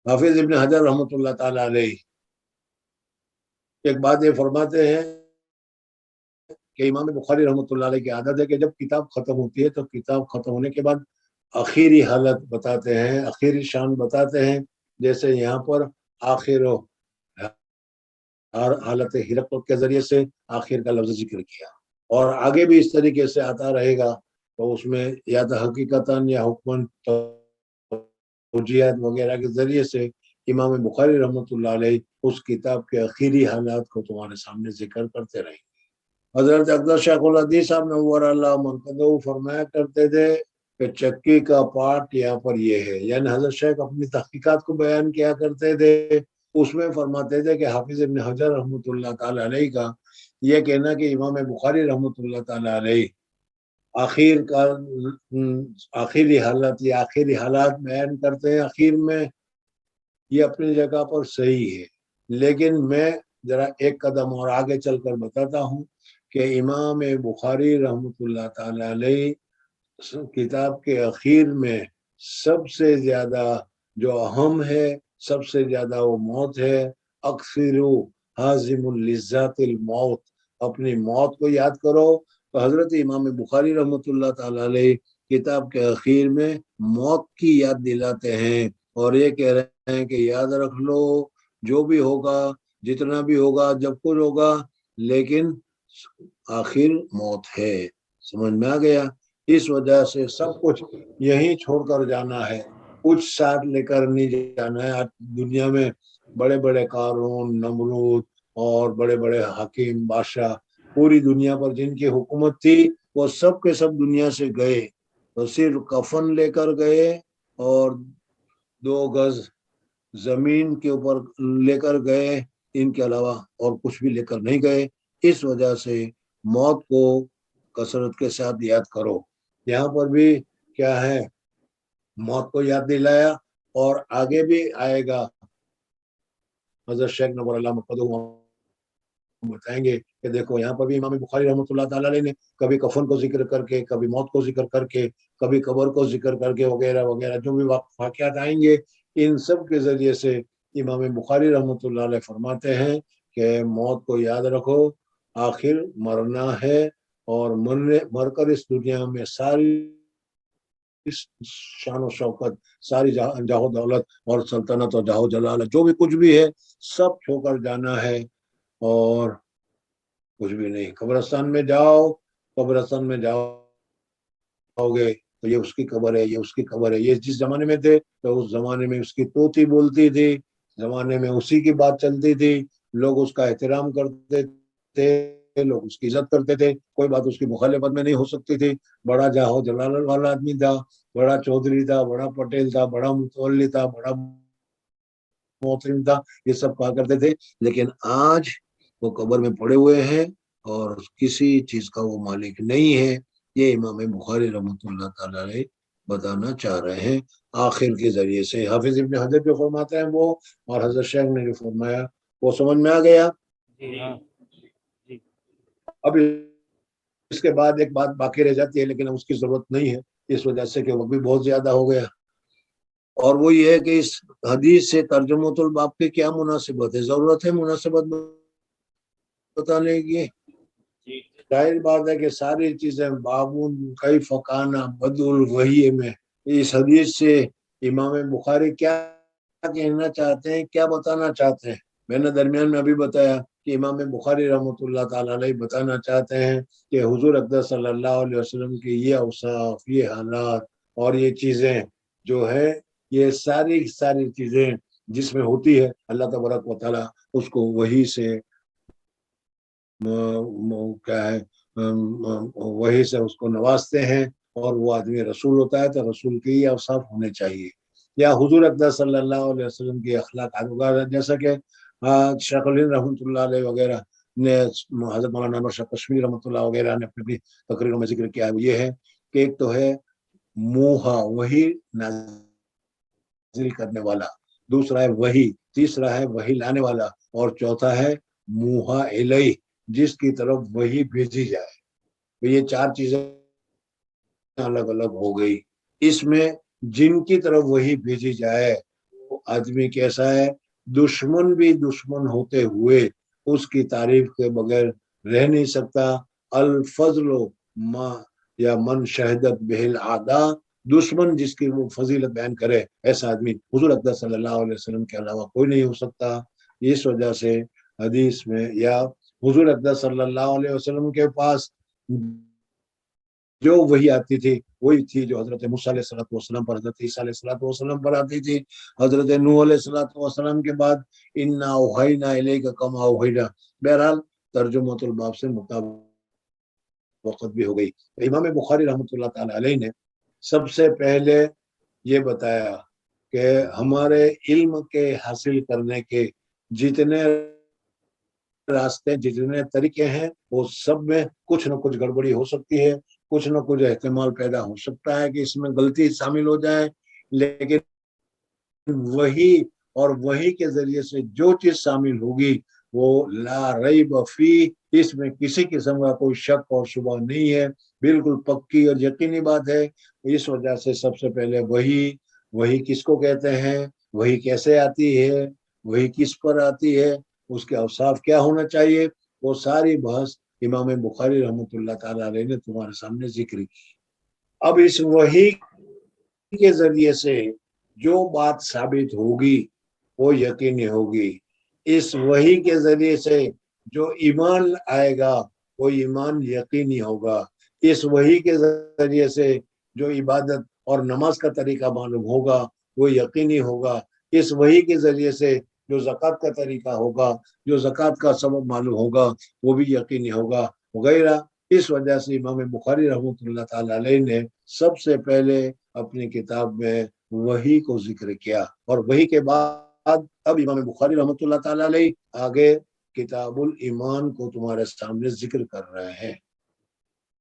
हाफिज इब्न हजर रहमतुल्लाह ताला अलैह एक बात ये फरमाते हैं कि इमाम बुखारी रहमतुल्लाह अलैह की आदत है कि जब किताब खत्म होती है तो किताब खत्म होने के बाद आखिरी हालत बताते हैं, आखिरी शान बताते हैं। जैसे यहाँ पर आखिर हालत हिरकल के जरिए से आखिर का लफ्ज जिक्र किया, और आगे भी इस तरीके से आता रहेगा। तो उसमें या तो हकीकतन या हुक्मन तौजीहात वगैरह के जरिए से इमाम बुखारी रहमतुल्लाह अलैह उस किताब के आखिरी हालात को तुम्हारे सामने जिक्र करते रहेंगे। हजरत अकबर शेखुल हदीस साहब नव्वर अल्लाह मरकज़हू फरमाया करते थे कि चक्की का पार्ट यहाँ पर ये है, यानी हजरत शेख अपनी तहकीकात को बयान किया करते थे। उसमें फरमाते थे कि हाफिज इब्न हजर रहमतुल्लाह ताला अलैह का ये कहना कि इमाम बुखारी रहमतुल्लाह ताला अलैह आखिर का आखिरी हालत या आखिरी हालात बयान करते हैं आखिर में, ये अपनी जगह पर सही है। लेकिन मैं जरा एक कदम और आगे चलकर बताता हूँ कि इमाम बुखारी रहमतुल्लाह ताला अलैह किताब के आखिर में सबसे ज्यादा जो अहम है, सबसे ज्यादा वो मौत है। अक्सिरु हाजिमुल लिज़्ज़ातिल मौत, अपनी मौत को याद करो। तो हजरत इमाम बुखारी रहमतुल्लाह ताला अलैह किताब के आखिर में मौत की याद दिलाते हैं और ये कह रहे हैं कि याद रख लो, जो भी होगा, जितना भी होगा, जब कुछ होगा, लेकिन आखिर मौत है। समझ में आ गया? इस वजह से सब कुछ यहीं छोड़कर जाना है, कुछ साथ लेकर नहीं जाना है। आज दुनिया में बड़े बड़े कारून, नमरूद और बड़े बड़े हकीम बादशाह पूरी दुनिया पर जिनकी हुकूमत थी, वो सब के सब दुनिया से गए, तो सिर्फ कफन लेकर गए और 2 गज जमीन के ऊपर लेकर गए, इनके अलावा और कुछ भी लेकर नहीं गए। इस वजह से मौत को कसरत के साथ याद करो। यहाँ पर भी क्या है, मौत को याद दिलाया और आगे भी आएगा। हजरत शेख नवर अल्लाह मरकज़हू बताएंगे कि देखो यहाँ पर भी इमाम बुखारी रहमतुल्लाह ताला अलैह ने कभी कफन को जिक्र करके, कभी मौत को जिक्र करके, कभी कब्र को जिक्र करके वगैरह वगैरह जो भी वाक़यात आएंगे, इन सब के जरिए से इमाम बुखारी रहमतुल्लाह अलैह फरमाते हैं कि मौत को याद रखो, आखिर मरना है, और मरने मरकर इस दुनिया में सारी शान और शौकत, सारी जाहो दौलत और सल्तनत और जाहो जलालत जो भी कुछ भी है, सब छोड़कर जाना है और कुछ भी नहीं। कब्रिस्तान में जाओ, कब्रिस्तान में जाओगे तो ये उसकी कब्र है, ये उसकी कब्र है। ये जिस जमाने में थे तो उस जमाने में उसकी तोती बोलती थी, जमाने में उसी की बात चलती थी, लोग उसका एहतराम करते थे, लोग उसकी इज्जत करते थे, कोई बात उसकी मुखालिफत में नहीं हो सकती थी। बड़ा जाहो जलाल वाला आदमी था, बड़ा चौधरी था, बड़ा पटेल था, बड़ा मुतवल्ली था, बड़ा मोहतरम था, ये सब कहा करते थे। लेकिन आज वो कब्र में पड़े हुए हैं और किसी चीज का वो मालिक नहीं है। ये इमाम बुखारी रहमतुल्लाह ताला अलैह बताना चाह रहे हैं आखिर के जरिए से। हाफिज इब्न हजर जो फरमाते हैं वो, और हजरत शेख ने जो फरमाया वो समझ में आ गया। अब इसके बाद एक बात बाकी रह जाती है, लेकिन उसकी जरूरत नहीं है इस वजह से कि वक्त भी बहुत ज्यादा हो गया, और वो ये है कि इस हदीस से तर्जुमतुल बाब की क्या मुनासिबत है, जरूरत है मुनासिबत बताने की। जाहिर बात है कि सारी चीजें बाबुन कई फकाना बदुल वही में, इस हदीस से इमाम बुखारी क्या कहना चाहते हैं, क्या बताना चाहते हैं। मैंने दरमियान में अभी बताया कि इमाम बुखारी रहमतुल्लाह ताला अलैह बताना चाहते हैं कि हुजूर अक़दस सल्लल्लाहु अलैहि वसल्लम की ये औसाफ, ये हालात और ये चीजें जो है, ये सारी सारी चीजें जिसमें होती है, अल्लाह तबारक व तआला उसको वही से क्या है, वही से उसको नवाजते हैं, और वो आदमी रसूल होता है तो रसूल के ही औसाफ होने चाहिए, या हुजूर अक़दस सल्लल्लाहु अलैहि वसल्लम की अखलाक वगैरह। जैसा कि शेखुल हिंद रहमतुल्लाह अलैह वगैरह ने, हज़रत मौलाना अहमद शाह कश्मीरी रहमतुल्लाह वगैरह ने अपनी तकरीरों में जिक्र किया है, ये है कि एक तो है मुहा वही नाजिल करने वाला, दूसरा है वही, तीसरा है वही लाने वाला, और चौथा है मुहा इलैह जिसकी तरफ वही भेजी जाए। तो ये 4 चीजें अलग अलग हो गई। इसमें जिनकी तरफ वही भेजी जाए आदमी कैसा है, दुश्मन भी दुश्मन होते हुए उसकी तारीफ के बगैर रह नहीं सकता। अल फजलो मा या मन शहदत बिहिल आदा, दुश्मन जिसकी वो फजीलत बयान करे, ऐसा आदमी हुजूर अक़दस सल्लल्लाहु अलैहि वसल्लम के अलावा कोई नहीं हो सकता। इस वजह से हदीस में या हुजूर अक़दस सल्लल्लाहु अलैहि वसल्लम के पास जो वही आती थी वही थी जो हजरत मूसा अलैहिस्सलाम पर, हजरत ईसा अलैहिस्सलाम पर आती थी। हजरत नूह अलैहिस्सलाम के बाद इन्ना औहैना इलैका कमा औहैना। बहरहाल तर्जुमतुल बाब से मुताबिकत भी हो गई। इमाम बुखारी रहमतुल्लाह ताला अलैह ने सबसे पहले ये बताया कि हमारे इल्म के हासिल करने के जितने रास्ते, जितने तरीके हैं, वो सब में कुछ न कुछ गड़बड़ी हो सकती है, कुछ न कुछ एहतमाल पैदा हो सकता है कि इसमें गलती शामिल हो जाए, लेकिन वही और वही के जरिए से जो चीज शामिल होगी वो ला रैब फी, इसमें किसी किस्म का कोई शक और शुबह नहीं है, बिल्कुल पक्की और यकीनी बात है। इस वजह से सबसे पहले वही किसको कहते हैं, वही कैसे आती है, वही किस पर आती है, उसके औसाफ क्या होना चाहिए, वो सारी बहस इमाम बुखारी रहमतुल्लाह ताला अलैह ने तुम्हारे सामने जिक्र की। अब इस वही के जरिए से जो बात साबित होगी वो यकीनी होगी। इस वही के जरिए से जो ईमान आएगा वो ईमान यकीनी होगा। इस वही के जरिए से जो इबादत और नमाज का तरीका मालूम होगा वो यकीनी होगा। इस वही के जरिए से जो ज़कात का तरीका होगा, जो ज़कात का सबब मालूम होगा, वो भी यकीनी होगा वगैरह। इस वजह से इमाम बुखारी रहमतुल्लाह ताला अलैह ने सबसे पहले अपनी किताब में वही को जिक्र किया, और वही के बाद अब इमाम बुखारी रहमतुल्लाह ताला अलैह आगे किताबुल ईमान को तुम्हारे सामने जिक्र कर रहे हैं।